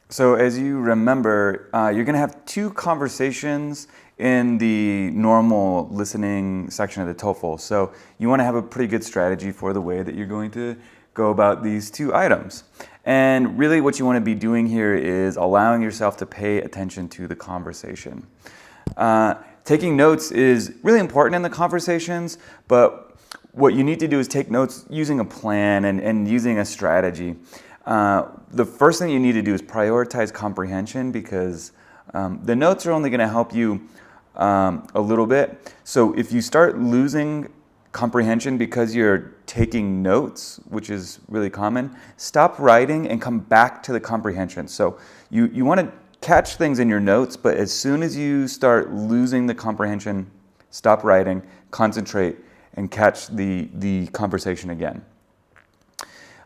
So as you remember, you're going to have two conversations in the normal listening section of the TOEFL. So you want to have a pretty good strategy for the way that you're going to go about these two items. And really what you want to be doing here is allowing yourself to pay attention to the conversation. Taking notes is really important in the conversations, but what you need to do is take notes using a plan and using a strategy. The first thing you need to do is prioritize comprehension, because the notes are only going to help you a little bit. So if you start losing comprehension because you're taking notes, which is really common, stop writing and come back to the comprehension. So you want to catch things in your notes, but as soon as you start losing the comprehension, stop writing, concentrate, and catch the conversation again.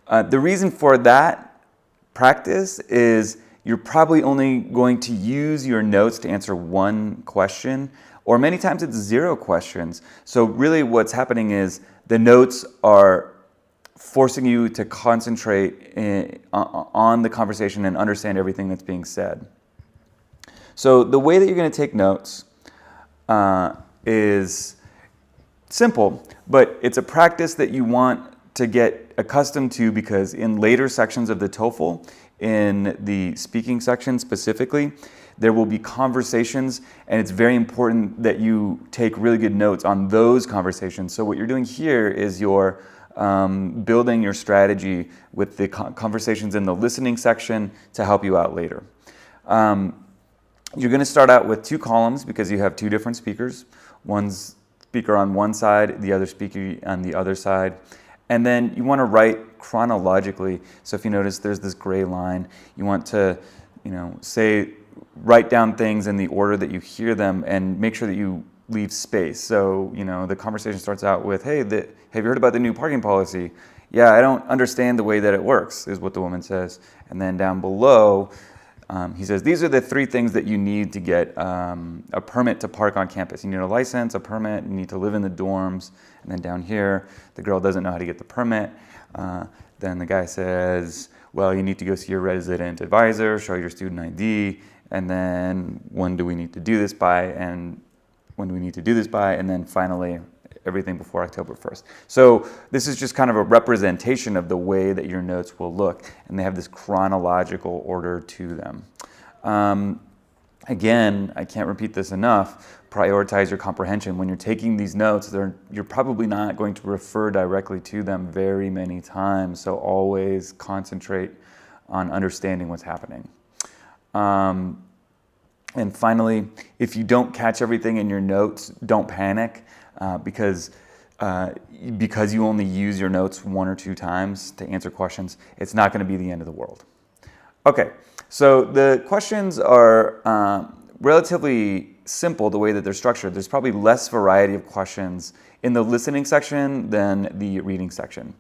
The reason for that practice is you're probably only going to use your notes to answer one question, or many times it's 0 questions. So really what's happening is the notes are forcing you to concentrate on the conversation and understand everything that's being said. So the way that you're going to take notes is simple, but it's a practice that you want to get accustomed to, because in later sections of the TOEFL, in the speaking section specifically, there will be conversations, and it's very important that you take really good notes on those conversations. So what you're doing here is you're building your strategy with the conversations in the listening section to help you out later. You're going to start out with 2 columns because you have 2 different speakers. One's speaker on one side, the other speaker on the other side. And then you want to write chronologically. So if you notice there's this gray line, you want to, write down things in the order that you hear them and make sure that you leave space. So, the conversation starts out with, hey, have you heard about the new parking policy? Yeah, I don't understand the way that it works, is what the woman says. And then down below, he says, these are the 3 things that you need to get a permit to park on campus. You need a license, a permit, you need to live in the dorms. And then down here, the girl doesn't know how to get the permit. Then the guy says, well, you need to go see your resident advisor, show your student ID, and then when do we need to do this by, and when do we need to do this by, and then finally, everything before October 1st. So this is just kind of a representation of the way that your notes will look, and they have this chronological order to them. Again, I can't repeat this enough, prioritize your comprehension. When you're taking these notes, you're probably not going to refer directly to them very many times, so always concentrate on understanding what's happening. And finally, if you don't catch everything in your notes, don't panic. Because you only use your notes 1 or 2 times to answer questions, it's not going to be the end of the world. Okay, so the questions are relatively simple the way that they're structured. There's probably less variety of questions in the listening section than the reading section.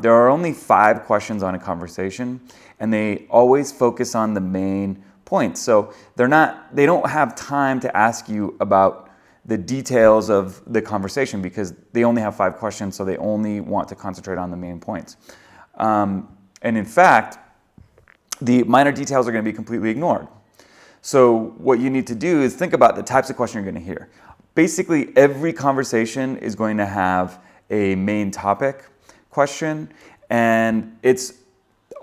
There are only 5 questions on a conversation, and they always focus on the main points. So they don't have time to ask you about the details of the conversation because they only have 5 questions, so they only want to concentrate on the main points. And in fact, the minor details are going to be completely ignored. So what you need to do is think about the types of questions you're going to hear. Basically, every conversation is going to have a main topic question, and it's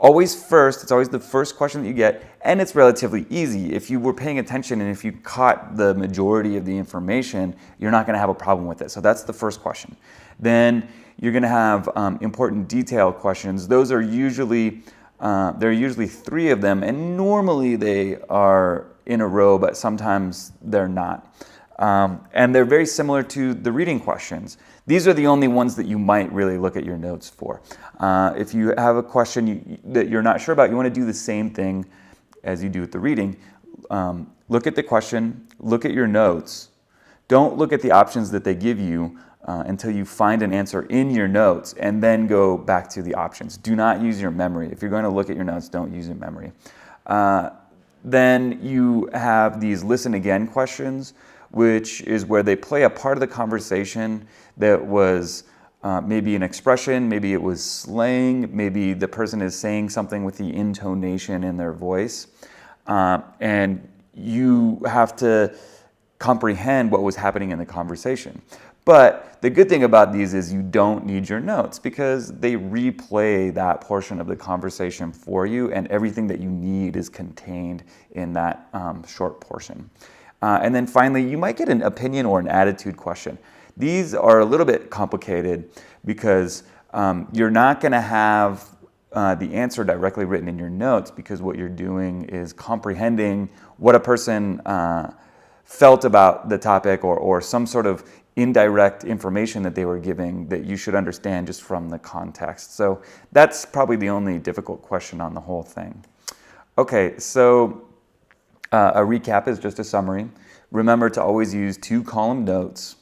always the first question that you get, and it's relatively easy. If you were paying attention and if you caught the majority of the information, you're not going to have a problem with it. So that's the first question. Then you're going to have important detail questions. Those are usually, there are usually 3 of them, and normally they are in a row, but sometimes they're not. And they're very similar to the reading questions. These are the only ones that you might really look at your notes for. If you have a question that you're not sure about, you want to do the same thing as you do with the reading. Look at the question, look at your notes. Don't look at the options that they give you until you find an answer in your notes, and then go back to the options. Do not use your memory. If you're going to look at your notes, don't use your memory. Then you have these listen again questions, which is where they play a part of the conversation that was maybe an expression, maybe it was slang, maybe the person is saying something with the intonation in their voice. And you have to comprehend what was happening in the conversation. But the good thing about these is you don't need your notes because they replay that portion of the conversation for you, and everything that you need is contained in that short portion. And then finally, you might get an opinion or an attitude question. These are a little bit complicated because you're not going to have the answer directly written in your notes, because what you're doing is comprehending what a person felt about the topic, or some sort of indirect information that they were giving that you should understand just from the context. So that's probably the only difficult question on the whole thing. Okay, so a recap is just a summary. Remember to always use 2-column notes.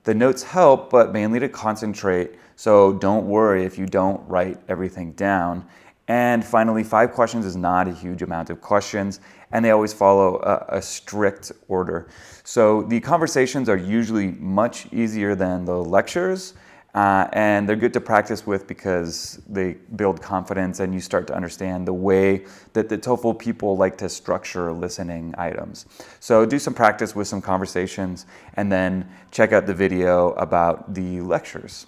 The notes help, but mainly to concentrate, so don't worry if you don't write everything down. And finally, 5 questions is not a huge amount of questions, and they always follow a strict order. So the conversations are usually much easier than the lectures, and they're good to practice with because they build confidence and you start to understand the way that the TOEFL people like to structure listening items. So do some practice with some conversations, and then check out the video about the lectures.